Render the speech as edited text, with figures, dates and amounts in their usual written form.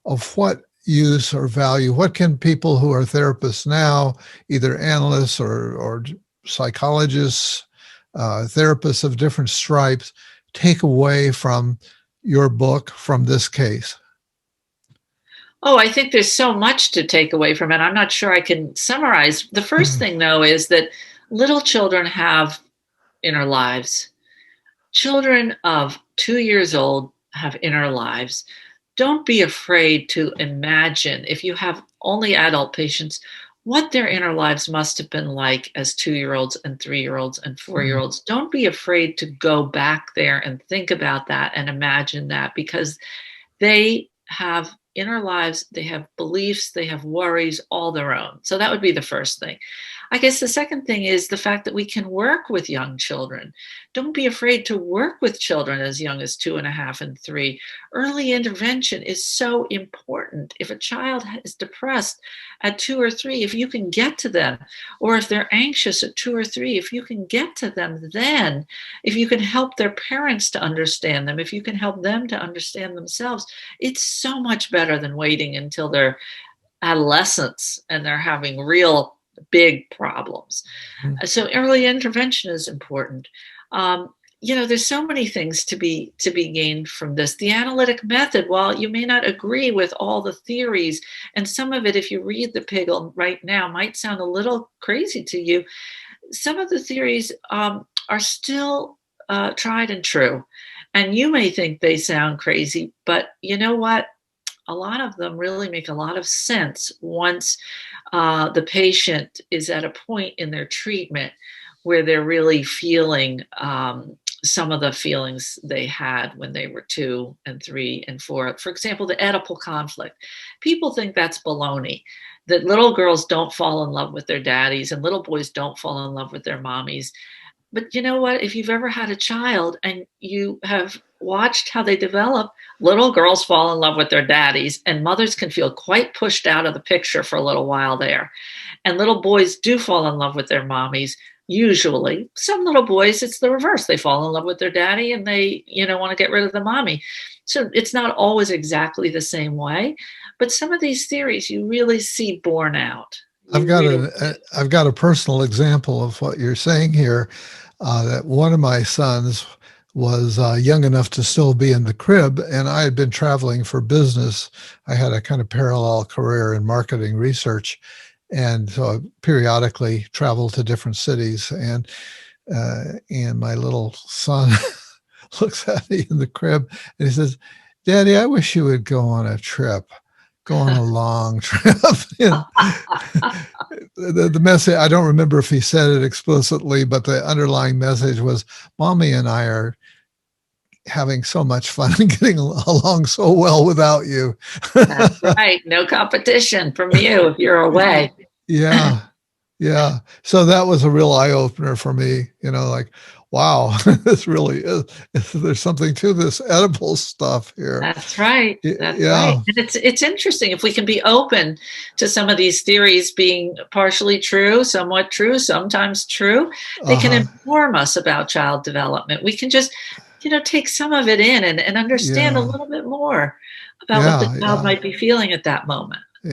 of what use or value, what can people who are therapists now, either analysts or psychologists, therapists of different stripes, take away from your book, from this case? Oh, I think there's so much to take away from it. I'm not sure I can summarize. The first thing, though, is that little children have inner lives. Children of 2 years old have inner lives. Don't be afraid to imagine, if you have only adult patients, what their inner lives must have been like as 2-year-olds and 3-year-olds and 4-year-olds. Don't be afraid to go back there and think about that and imagine that, because they have inner lives, they have beliefs, they have worries all their own. So that would be the first thing. I guess the second thing is the fact that we can work with young children. Don't be afraid to work with children as young as 2.5 and 3. Early intervention is so important. If a child is depressed at 2 or 3, if you can get to them, or if they're anxious at 2 or 3, if you can get to them then, if you can help their parents to understand them, if you can help them to understand themselves, it's so much better than waiting until they're adolescents and they're having real big problems. So early intervention is important. There's so many things to be gained from this. The analytic method, while you may not agree with all the theories, and some of it, if you read the Piggle right now, might sound a little crazy to you, some of the theories are still tried and true. And you may think they sound crazy, but you know what? A lot of them really make a lot of sense once the patient is at a point in their treatment where they're really feeling some of the feelings they had when they were 2 and 3 and 4. For example, the Oedipal conflict. People think that's baloney, that little girls don't fall in love with their daddies and little boys don't fall in love with their mommies. But you know what? If you've ever had a child and you have watched how they develop, little girls fall in love with their daddies, and mothers can feel quite pushed out of the picture for a little while there. And little boys do fall in love with their mommies, usually. Some little boys, it's the reverse. They fall in love with their daddy and they, want to get rid of the mommy. So it's not always exactly the same way. But some of these theories you really see borne out. I've got a personal example of what you're saying here. That one of my sons was young enough to still be in the crib, and I had been traveling for business. I had a kind of parallel career in marketing research, and so I periodically traveled to different cities. And my little son looks at me in the crib and he says, "Daddy, I wish you would go on a trip. Go on a long trip." The message, I don't remember if he said it explicitly, but the underlying message was, Mommy and I are having so much fun and getting along so well without you. That's right. No competition from you if you're away. Yeah. So that was a real eye-opener for me, like, wow, this really is, there's something to this Oedipal stuff here. That's right. That's right. And it's interesting if we can be open to some of these theories being partially true, somewhat true, sometimes true. They can inform us about child development. We can just, take some of it in and understand a little bit more about what the child might be feeling at that moment.